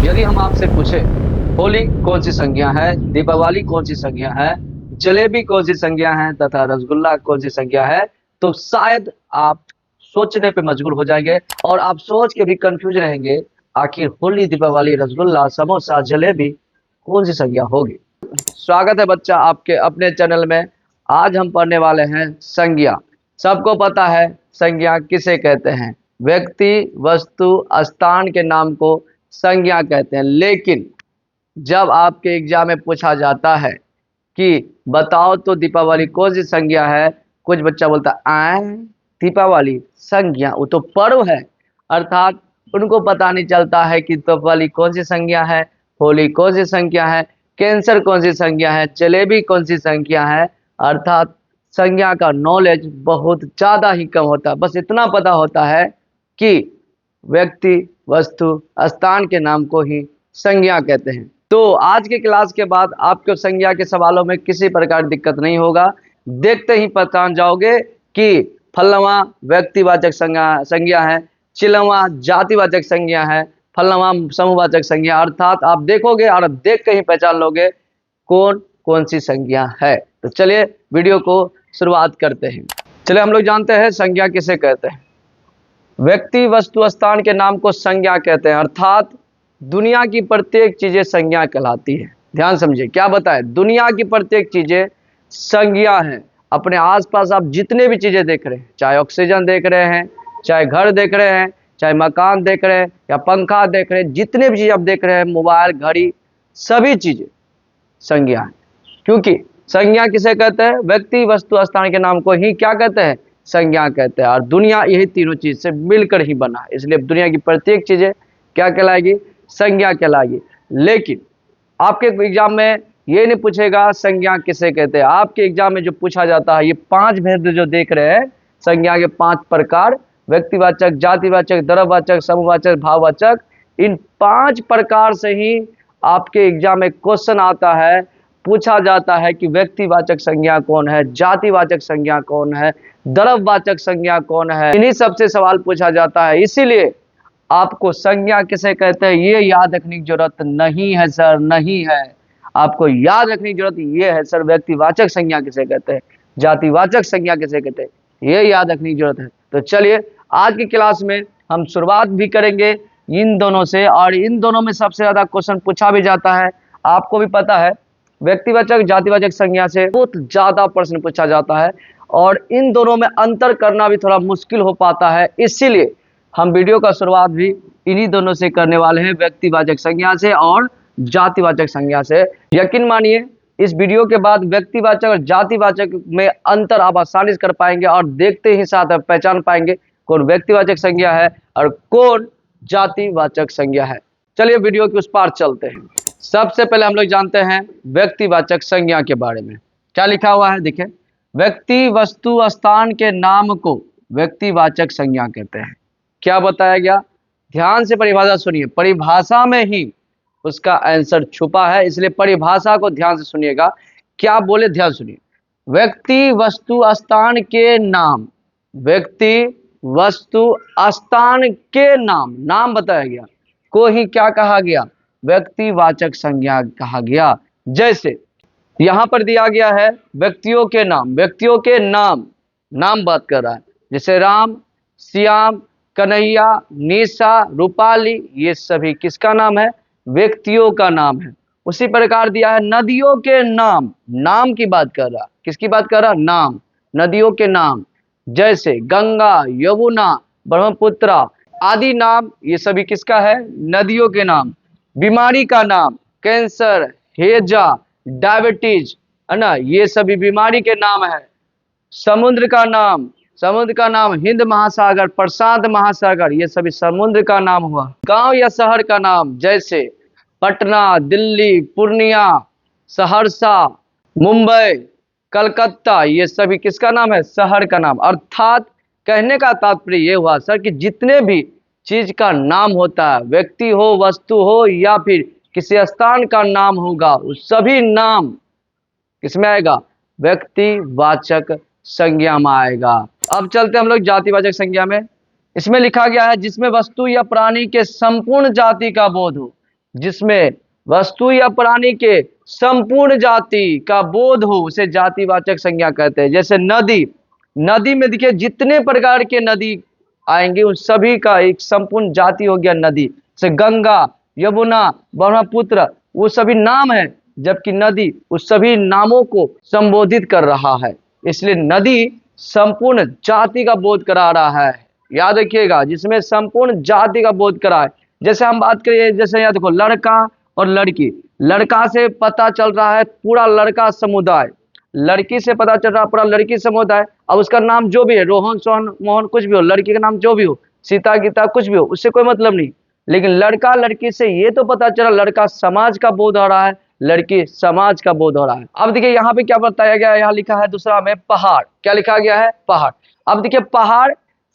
यदि हम आपसे पूछे होली कौन सी संज्ञा है, दीपावली कौन सी संज्ञा है, जलेबी कौन सी संज्ञा है तथा रसगुल्ला कौन सी संज्ञा है, तो शायद आप सोचने पे मजबूर हो जाएंगे और आप सोच के भी कंफ्यूज रहेंगे आखिर होली, दीपावली, रसगुल्ला, समोसा, जलेबी कौन सी संज्ञा होगी। स्वागत है बच्चा आपके अपने चैनल में। आज हम पढ़ने वाले हैं संज्ञा। सबको पता है संज्ञा किसे कहते हैं। व्यक्ति, वस्तु, स्थान के नाम को संज्ञा कहते हैं। लेकिन जब आपके एग्जाम में पूछा जाता है कि बताओ तो दीपावली कौन सी संज्ञा है, कुछ बच्चा बोलता है दीपावली संज्ञा, वो तो पर्व है। अर्थात उनको पता नहीं चलता है कि दीपावली कौन सी संज्ञा है, होली कौन सी संज्ञा है, कैंसर कौन सी संज्ञा है, जलेबी कौन सी संज्ञा है। अर्थात संज्ञा का नॉलेज बहुत ज़्यादा ही कम होता है। बस इतना पता होता है कि व्यक्ति, वस्तु, स्थान के नाम को ही संज्ञा कहते हैं। तो आज के क्लास के बाद आपको संज्ञा के सवालों में किसी प्रकार की दिक्कत नहीं होगा। देखते ही पहचान जाओगे कि फलवा व्यक्तिवाचक संज्ञा है, चिलवा जातिवाचक संज्ञा है, फलवा समूहवाचक संज्ञा। अर्थात आप देखोगे और देख के ही पहचान लोगे कौन कौन सी संज्ञा है। तो चलिए वीडियो को शुरुआत करते हैं। चलिए हम लोग जानते हैं संज्ञा किसे कहते हैं। व्यक्ति, वस्तु, स्थान के नाम को संज्ञा कहते हैं। अर्थात दुनिया की प्रत्येक चीजें संज्ञा कहलाती है। ध्यान समझिए क्या बताए, दुनिया की प्रत्येक चीजें संज्ञा है। अपने आसपास आप जितने भी चीजें देख रहे हैं, चाहे ऑक्सीजन देख रहे हैं, चाहे घर देख रहे हैं, चाहे मकान देख रहे हैं या पंखा देख रहे हैं, जितने भी चीज आप देख रहे हैं, मोबाइल, घड़ी, सभी चीजें संज्ञा है। क्योंकि संज्ञा किसे कहते हैं, व्यक्ति, वस्तु, स्थान के नाम को ही क्या कहते हैं, संज्ञा कहते हैं। और दुनिया यही तीनों चीज से मिलकर ही बना है, इसलिए दुनिया की प्रत्येक चीजें क्या कहलाएगी, संज्ञा कहलाएगी। लेकिन आपके एग्जाम में ये नहीं पूछेगा संज्ञा किसे कहते हैं। आपके एग्जाम में जो पूछा जाता है, ये 5 भेद जो देख रहे हैं, संज्ञा के 5 प्रकार, व्यक्तिवाचक, जातिवाचक, द्रव्यवाचक, समूहवाचक, भाववाचक, इन 5 प्रकार से ही आपके एग्जाम में क्वेश्चन आता है। पूछा जाता है कि व्यक्तिवाचक संज्ञा कौन है, जातिवाचक संज्ञा कौन है, द्रव्यवाचक संज्ञा कौन है, इन्हीं सबसे सवाल पूछा जाता है। इसीलिए आपको संज्ञा किसे कहते हैं ये याद रखने की जरूरत नहीं है सर, नहीं है। आपको याद रखने की जरूरत ये है सर, व्यक्तिवाचक संज्ञा किसे कहते हैं, जातिवाचक संज्ञा किसे कहते हैं, ये याद रखने की जरूरत है। तो चलिए आज की क्लास में हम शुरुआत भी करेंगे इन दोनों से, और इन दोनों में सबसे ज्यादा क्वेश्चन पूछा भी जाता है। आपको भी पता है व्यक्तिवाचक, जातिवाचक संज्ञा से बहुत ज्यादा प्रश्न पूछा जाता है और इन दोनों में अंतर करना भी थोड़ा मुश्किल हो पाता है। इसीलिए हम वीडियो का शुरुआत भी इन्हीं दोनों से करने वाले हैं, व्यक्तिवाचक संज्ञा से और जातिवाचक संज्ञा से। यकीन मानिए इस वीडियो के बाद व्यक्तिवाचक और जातिवाचक में अंतर आप आसानी से कर पाएंगे और देखते ही साथ आप पहचान पाएंगे कौन व्यक्तिवाचक संज्ञा है और कौन जातिवाचक संज्ञा है। चलिए वीडियो के उस पार चलते हैं। सबसे पहले हम लोग जानते हैं व्यक्तिवाचक संज्ञा के बारे में। क्या लिखा हुआ है देखिए, व्यक्ति, वस्तु, स्थान के नाम को व्यक्तिवाचक संज्ञा कहते हैं। क्या बताया गया, ध्यान से परिभाषा सुनिए, परिभाषा में ही उसका आंसर छुपा है, इसलिए परिभाषा को ध्यान से सुनिएगा। क्या बोले, ध्यान सुनिए। व्यक्ति, वस्तु, स्थान के नाम, व्यक्ति, वस्तु, स्थान के नाम, नाम बताया गया, को ही क्या कहा गया, व्यक्तिवाचक संज्ञा कहा गया। जैसे यहां पर दिया गया है व्यक्तियों के नाम, व्यक्तियों के नाम, नाम बात कर रहा है, जैसे राम, श्याम, कन्हैया, निशा, रूपाली, ये सभी किसका नाम है, व्यक्तियों का नाम है। उसी प्रकार दिया है नदियों के नाम, नाम की बात कर रहा, किसकी बात कर रहा, नाम, नदियों के नाम, जैसे गंगा, यमुना, ब्रह्मपुत्रा आदि नाम, ये सभी किसका है, नदियों के नाम। बीमारी का नाम, कैंसर, हेजा, डायबिटीज, है ना, ये सभी बीमारी के नाम है। समुद्र का नाम, समुद्र का नाम हिंद महासागर, प्रशांत महासागर, ये सभी समुद्र का नाम हुआ। गांव या शहर का नाम, जैसे पटना, दिल्ली, पूर्णिया, सहरसा, मुंबई, कलकत्ता, ये सभी किसका नाम है, शहर का नाम। अर्थात कहने का तात्पर्य ये हुआ सर कि जितने भी चीज का नाम होता है, व्यक्ति हो, वस्तु हो या फिर किसी स्थान का नाम होगा, उस सभी नाम किसमें आएगा, व्यक्तिवाचक संज्ञा में आएगा। अब चलते हम लोग जातिवाचक संज्ञा में। इसमें लिखा गया है जिसमें वस्तु या प्राणी के संपूर्ण जाति का बोध हो, जिसमें वस्तु या प्राणी के संपूर्ण जाति का बोध हो उसे जातिवाचक संज्ञा कहते हैं। जैसे नदी, नदी में देखिए जितने प्रकार के नदी आएंगे उन सभी का एक संपूर्ण जाति हो गया नदी। जैसे गंगा, यमुना, ब्रह्मपुत्र, वो सभी नाम है, जबकि नदी उस सभी नामों को संबोधित कर रहा है, इसलिए नदी संपूर्ण जाति का बोध करा रहा है। याद रखिएगा, जिसमें संपूर्ण जाति का बोध करा है। जैसे हम बात करिए, जैसे यहाँ देखो लड़का और लड़की, लड़का से पता चल रहा है पूरा लड़का समुदाय, लड़की से पता चल रहा है पूरा लड़की समुदाय। अब उसका नाम जो भी है, रोहन, सोहन, मोहन, कुछ भी हो, लड़की का नाम जो भी हो, सीता, गीता, कुछ भी हो, उससे कोई मतलब नहीं। लेकिन लड़का लड़की से ये तो पता चला लड़का समाज का बोध हो रहा है, लड़की समाज का बोध हो रहा है। अब देखिए यहाँ पे क्या बताया गया है, यहाँ लिखा है दूसरा में पहाड़, क्या लिखा गया है, पहाड़। अब देखिए पहाड़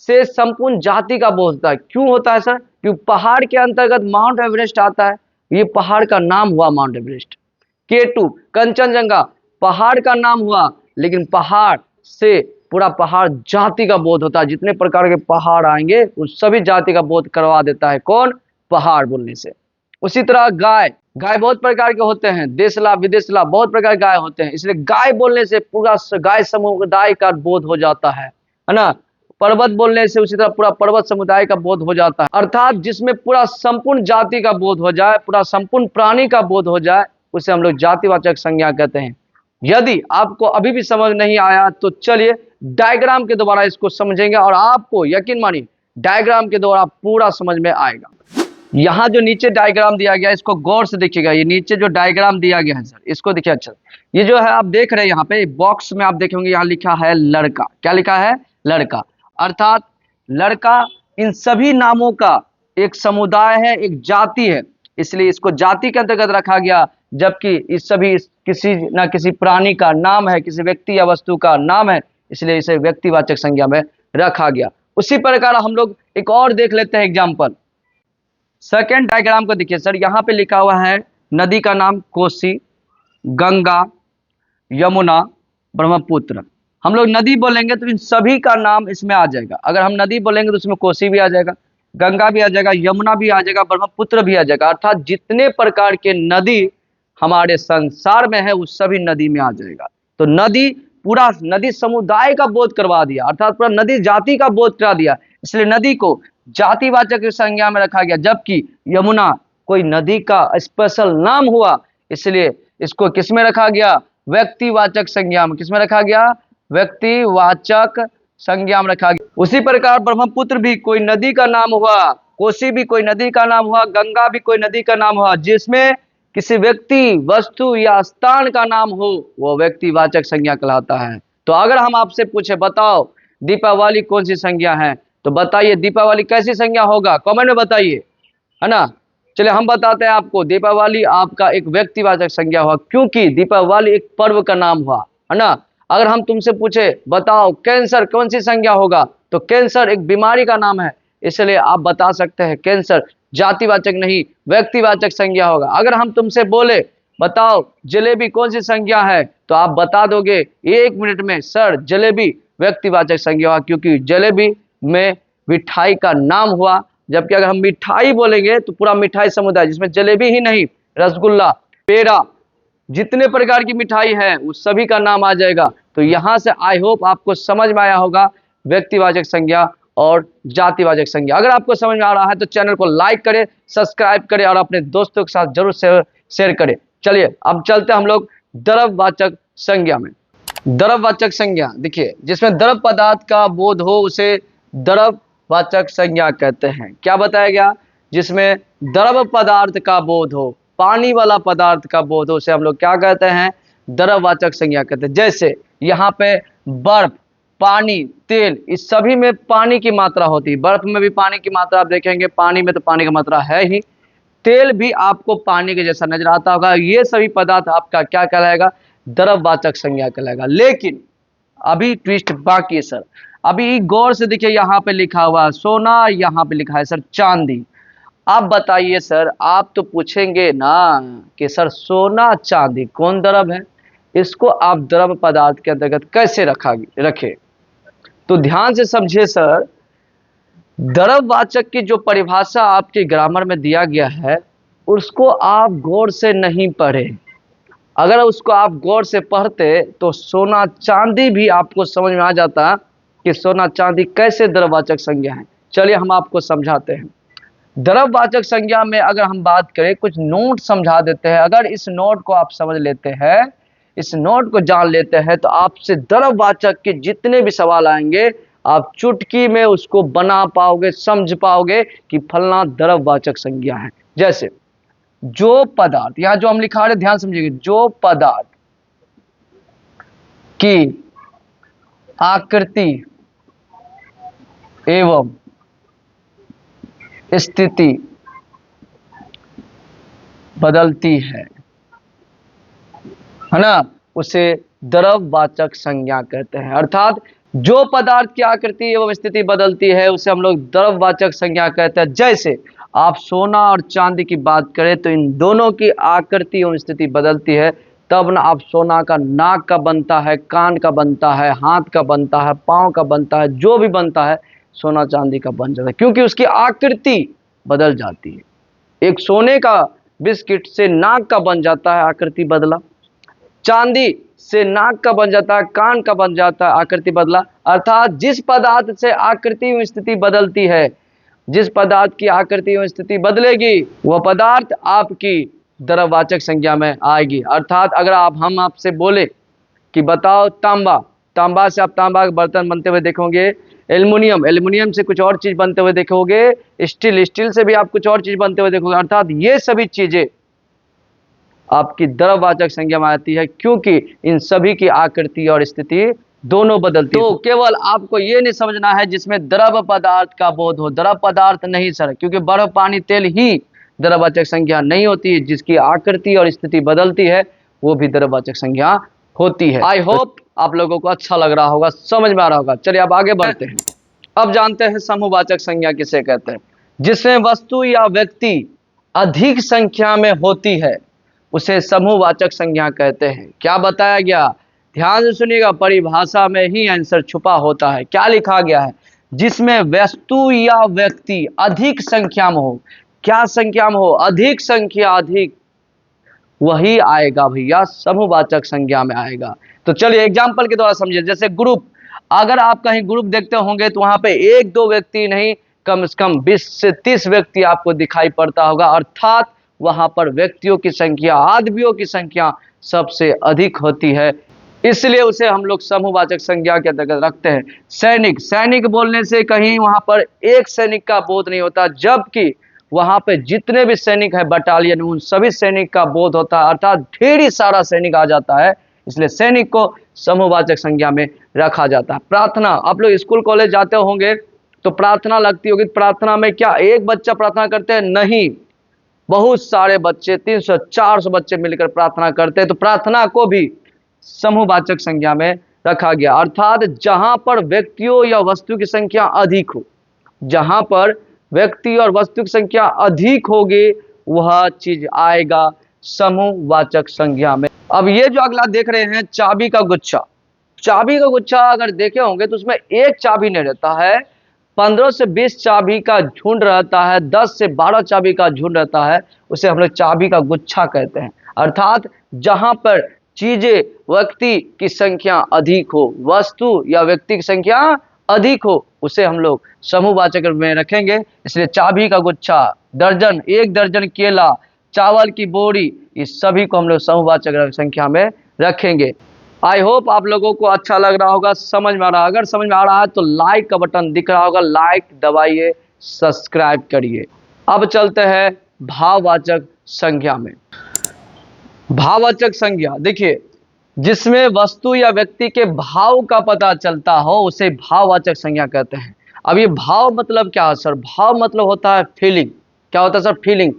से संपूर्ण जाति का बोध होता है। क्यों होता है सर? क्योंकि पहाड़ के अंतर्गत माउंट एवरेस्ट आता है, ये पहाड़ का नाम हुआ माउंट एवरेस्ट। K2 कंचनजंगा पहाड़ का नाम हुआ, लेकिन पहाड़ से पूरा पहाड़ जाति का बोध होता है। जितने प्रकार के पहाड़ आएंगे उस सभी जाति का बोध करवा देता है, कौन? पहाड़ बोलने से। उसी तरह गाय, गाय बहुत प्रकार के होते हैं, देशला, विदेशला, बहुत प्रकार के गाय होते हैं, इसलिए गाय बोलने से पूरा गाय समुदाय का बोध हो जाता है ना। पर्वत बोलने से उसी तरह पूरा पर्वत समुदाय का बोध हो जाता है। अर्थात जिसमें पूरा संपूर्ण जाति का बोध हो जाए, पूरा संपूर्ण प्राणी का बोध हो जाए, उसे हम लोग जातिवाचक संज्ञा कहते हैं। यदि आपको अभी भी समझ नहीं आया तो चलिए डायग्राम के द्वारा इसको समझेंगे और आपको यकीन मानिए डायग्राम के द्वारा पूरा समझ में आएगा। यहाँ जो नीचे डायग्राम दिया गया है इसको गौर से देखिएगा। ये नीचे जो डायग्राम दिया गया है सर, इसको देखिए अच्छा। ये जो है आप देख रहे हैं यहाँ पे बॉक्स में आप देखेंगे यहाँ लिखा है लड़का। क्या लिखा है? लड़का। अर्थात लड़का इन सभी नामों का एक समुदाय है, एक जाति है, इसलिए इसको जाति के अंतर्गत रखा गया। जबकि इस सभी किसी न किसी प्राणी का नाम है, किसी व्यक्ति या वस्तु का नाम है, इसलिए इसे व्यक्तिवाचक संज्ञा में रखा गया। उसी प्रकार हम लोग एक और देख लेते हैं एग्जाम्पल। सेकेंड डायग्राम को देखिए सर, यहाँ पे लिखा हुआ है नदी का नाम कोसी, गंगा, यमुना, ब्रह्मपुत्र। हम लोग नदी बोलेंगे तो इन सभी का नाम इसमें आ जाएगा। अगर हम नदी बोलेंगे तो उसमें कोसी भी आ जाएगा, गंगा भी आ जाएगा, यमुना भी आ जाएगा, ब्रह्मपुत्र भी आ जाएगा। अर्थात जितने प्रकार के नदी हमारे संसार में है उस सभी नदी में आ जाएगा। तो नदी, पूरा नदी समुदाय का बोध करवा दिया, अर्थात पूरा नदी जाति का बोध करा दिया, इसलिए नदी को जातिवाचक संज्ञा में रखा गया। जबकि यमुना कोई नदी का स्पेशल नाम हुआ, इसलिए इसको किस में रखा गया? व्यक्तिवाचक संज्ञा में। किस में रखा गया? व्यक्तिवाचक संज्ञा में रखा गया। उसी प्रकार ब्रह्मपुत्र भी कोई नदी का नाम हुआ, कोसी भी कोई नदी का नाम हुआ, गंगा भी कोई नदी का नाम हुआ, जिसमें किसी व्यक्ति, वस्तु या स्थान का नाम हो वो व्यक्तिवाचक संज्ञा कहलाता है। तो अगर हम आपसे पूछे बताओ दीपावली कौन सी संज्ञा है, तो बताइए दीपावली कैसी संज्ञा होगा, कमेंट में बताइए, है ना। चलिए हम बताते हैं आपको, दीपावली आपका एक व्यक्तिवाचक संज्ञा हुआ, क्योंकि दीपावली एक पर्व का नाम हुआ, है ना। अगर हम तुमसे पूछे बताओ कैंसर कौन सी संज्ञा होगा, तो कैंसर एक बीमारी का नाम है, इसलिए आप बता सकते हैं कैंसर जातिवाचक नहीं व्यक्तिवाचक संज्ञा होगा। अगर हम तुमसे बोले बताओ जलेबी कौन सी संज्ञा है, तो आप बता दोगे 1 मिनट में सर जलेबी व्यक्तिवाचक संज्ञा हुआ, क्योंकि जलेबी में मिठाई का नाम हुआ। जबकि अगर हम मिठाई बोलेंगे तो पूरा मिठाई समुदाय, जिसमें जलेबी ही नहीं, रसगुल्ला, पेड़ा, जितने प्रकार की मिठाई है उस सभी का नाम आ जाएगा। तो यहाँ से आई होप आपको समझ में आया होगा व्यक्तिवाचक संज्ञा और जातिवाचक संज्ञा। अगर आपको समझ में आ रहा है तो चैनल को लाइक करें, सब्सक्राइब करें और अपने दोस्तों के साथ जरूर शेयर करें। चलिए अब चलते हम लोग द्रव्यवाचक संज्ञा में। द्रव्यवाचक संज्ञा देखिए, जिसमें द्रव पदार्थ का बोध हो उसे द्रव्यवाचक संज्ञा कहते हैं। क्या बताया गया? जिसमें द्रव पदार्थ का बोध हो, पानी वाला पदार्थ का बोध हो, उसे हम लोग क्या कहते हैं? द्रव्यवाचक संज्ञा कहते हैं। जैसे यहाँ पे बर्फ, पानी, तेल, इस सभी में पानी की मात्रा होती है। बर्फ में भी पानी की मात्रा आप देखेंगे, पानी में तो पानी की मात्रा है ही, तेल भी आपको पानी के जैसा नजर आता होगा। ये सभी पदार्थ आपका क्या कहलाएगा? द्रव्यवाचक संज्ञा कहलाएगा। लेकिन अभी ट्विस्ट बाकी है सर, अभी गौर से देखिए, यहाँ पे लिखा हुआ सोना, यहाँ पे लिखा है सर चांदी। आप बताइए सर, आप तो पूछेंगे ना कि सर सोना चांदी कौन द्रव है, इसको आप द्रव पदार्थ के अंतर्गत कैसे रखे? तो ध्यान से समझिए सर, द्रव्यवाचक की जो परिभाषा आपके ग्रामर में दिया गया है उसको आप गौर से नहीं पढ़े। अगर उसको आप गौर से पढ़ते तो सोना चांदी भी आपको समझ में आ जाता कि सोना चांदी कैसे द्रववाचक संज्ञा है। चलिए हम आपको समझाते हैं। द्रववाचक संज्ञा में अगर हम बात करें, कुछ नोट समझा देते हैं। अगर इस नोट को आप समझ लेते हैं, इस नोट को जान लेते हैं, तो आपसे द्रववाचक के जितने भी सवाल आएंगे आप चुटकी में उसको बना पाओगे, समझ पाओगे कि फलना द्रववाचक संज्ञा है। जैसे जो पदार्थ, यहां जो हम लिखा रहे ध्यान समझिएगा, जो पदार्थ की आकृति एवं स्थिति बदलती है ना, उसे द्रववाचक संज्ञा कहते हैं। अर्थात जो पदार्थ की आकृति एवं स्थिति बदलती है उसे हम लोग द्रववाचक संज्ञा कहते हैं। जैसे आप सोना और चांदी की बात करें तो इन दोनों की आकृति एवं स्थिति बदलती है, तब ना आप सोना का नाक का बनता है, कान का बनता है, हाथ का बनता है, पांव का बनता है, जो भी बनता है सोना चांदी का बन जाता है, क्योंकि उसकी आकृति बदल जाती है। एक सोने का बिस्किट से नाक का बन जाता है, आकृति बदला। चांदी से नाक का बन जाता है, कान का बन जाता है, आकृति बदला। अर्थात जिस पदार्थ से आकृति एवं स्थिति बदलती है, जिस पदार्थ की आकृति एवं स्थिति बदलेगी, वह पदार्थ आपकी द्रववाचक संज्ञा में आएगी। अर्थात अगर हम आपसे बोले कि बताओ तांबा, तांबा से आप तांबा के बर्तन बनते हुए देखोगे। एल्युमिनियम, एल्युमिनियम से कुछ और चीज बनते हुए देखोगे। स्टील, स्टील से भी आप कुछ और चीज बनते हुए देखोगे। अर्थात ये सभी चीजें आपकी द्रववाचक संज्ञा में आती है, क्योंकि इन सभी की आकृति और स्थिति दोनों बदलती है। तो केवल आपको ये नहीं समझना है जिसमें द्रव पदार्थ का बोध हो, द्रव पदार्थ नहीं सर, क्योंकि बर्फ पानी तेल ही द्रववाचक संज्ञा नहीं होती है। जिसकी आकृति और स्थिति बदलती है वो भी द्रववाचक संज्ञा होती है। आई होप आप लोगों को अच्छा लग रहा होगा, समझ में आ रहा होगा। चलिए अब आगे बढ़ते हैं। अब जानते हैं समूहवाचक संज्ञा किसे कहते हैं। जिसमें वस्तु या व्यक्ति अधिक संख्या में होती है उसे समूहवाचक संज्ञा कहते हैं। क्या बताया गया, ध्यान से सुनिएगा, परिभाषा में ही आंसर छुपा होता है। क्या लिखा गया है, जिसमें वस्तु या व्यक्ति अधिक संख्या में हो। क्या संख्या में हो, अधिक संख्या, अधिक, वही आएगा भैया समूहवाचक संज्ञा में आएगा। तो चलिए एग्जाम्पल के द्वारा समझिए। जैसे ग्रुप, अगर आप कहीं ग्रुप देखते होंगे तो वहां पे एक दो व्यक्ति नहीं, कम से कम 20 से 30 व्यक्ति आपको दिखाई पड़ता होगा। अर्थात वहां पर व्यक्तियों की संख्या, आदमियों की संख्या सबसे अधिक होती है, इसलिए उसे हम लोग समूहवाचक संज्ञा के अंतर्गत रखते हैं। सैनिक, सैनिक बोलने से कहीं वहां पर एक सैनिक का बोध नहीं होता, जबकि वहां पे जितने भी सैनिक है बटालियन, उन सभी सैनिक का बोध होता है। अर्थात ढेर सारा सैनिक आ जाता है, इसलिए सैनिक को समूहवाचक संज्ञा में रखा जाता है। प्रार्थना, आप लोग स्कूल कॉलेज जाते होंगे तो प्रार्थना लगती होगी। प्रार्थना में क्या एक बच्चा प्रार्थना करते हैं? नहीं, बहुत सारे बच्चे, 300-400 बच्चे मिलकर प्रार्थना करते हैं। तो प्रार्थना को भी समूहवाचक संज्ञा में रखा गया। अर्थात जहां पर व्यक्तियों या वस्तु की संख्या अधिक हो, जहां पर व्यक्ति और वस्तु की संख्या अधिक होगी, वह चीज आएगा समूहवाचक संज्ञा में। अब ये जो अगला देख रहे हैं, चाबी का गुच्छा। चाबी का गुच्छा अगर देखे होंगे तो उसमें एक चाबी नहीं रहता है, 15 से 20 चाबी का झुंड रहता है, 10 से 12 चाबी का झुंड रहता है, उसे हम लोग चाबी का गुच्छा कहते हैं। अर्थात जहां पर चीजें, व्यक्ति की संख्या अधिक हो, वस्तु या व्यक्ति की संख्या अधिक हो, उसे हम लोग समूहवाचक में रखेंगे। इसलिए चाबी का गुच्छा, दर्जन, एक दर्जन केला, चावल की बोरी, इस सभी को हम लोग समूहवाचक संख्या में रखेंगे। आई होप आप लोगों को अच्छा लग रहा होगा, समझ में आ रहा है। अगर समझ में आ रहा है तो लाइक का बटन दिख रहा होगा, लाइक दबाइए, सब्सक्राइब करिए। अब चलते हैं भाववाचक संज्ञा में। भाववाचक संज्ञा देखिए, जिसमें वस्तु या व्यक्ति के भाव का पता चलता हो उसे भाववाचक संज्ञा कहते हैं। अब ये भाव मतलब क्या है सर? भाव मतलब होता है फीलिंग। क्या होता है सर? फीलिंग।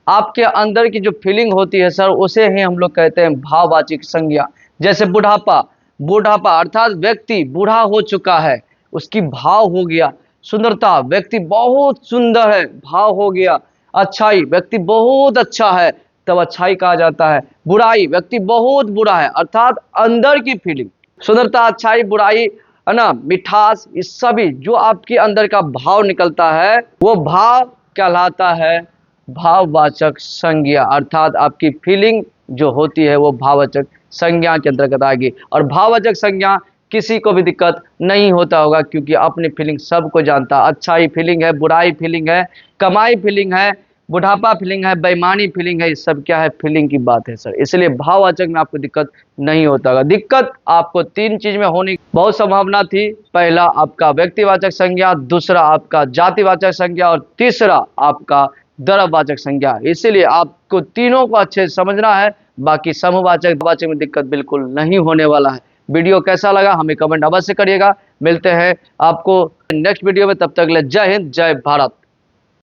आपके अंदर की जो फीलिंग होती है सर, उसे ही हम लोग कहते हैं भाववाचक संज्ञा। जैसे बुढ़ापा, बुढ़ापा अर्थात व्यक्ति बूढ़ा हो चुका है, उसकी भाव हो गया। सुंदरता, व्यक्ति बहुत सुंदर है, भाव हो गया। अच्छाई, व्यक्ति बहुत अच्छा है, तब अच्छाई कहा जाता है। बुराई, व्यक्ति बहुत बुरा है, अर्थात अंदर की फीलिंग। सुंदरता, अच्छाई, बुराई, है ना, मिठास, इस सभी जो आपके अंदर का भाव निकलता है वो भाव कहलाता है भाववाचक संज्ञा, अर्थात आपकी फीलिंग जो होती है वो भाववाचक संज्ञा के अंतर्गत आएगी। और भाववाचक संज्ञा किसी को भी दिक्कत नहीं होता होगा, क्योंकि अपनी फीलिंग सबको जानता, अच्छाई फीलिंग है, बुराई फीलिंग है, कमाई फीलिंग है, बुढ़ापा फीलिंग है, बेईमानी फीलिंग है, ये सब क्या है, फीलिंग की बात है सर। इसलिए भाववाचक में आपको दिक्कत नहीं होता होगा। दिक्कत आपको तीन चीज में होने की बहुत संभावना थी। पहला आपका व्यक्तिवाचक संज्ञा, दूसरा आपका जातिवाचक संज्ञा, और तीसरा आपका द्रव्यवाचक संज्ञा। इसीलिए आपको तीनों को अच्छे से समझना है, बाकी समूहवाचक वाचक में दिक्कत बिल्कुल नहीं होने वाला है। वीडियो कैसा लगा हमें कमेंट अवश्य करिएगा। मिलते हैं आपको नेक्स्ट वीडियो में, तब तक के लिए जय हिंद, जय भारत।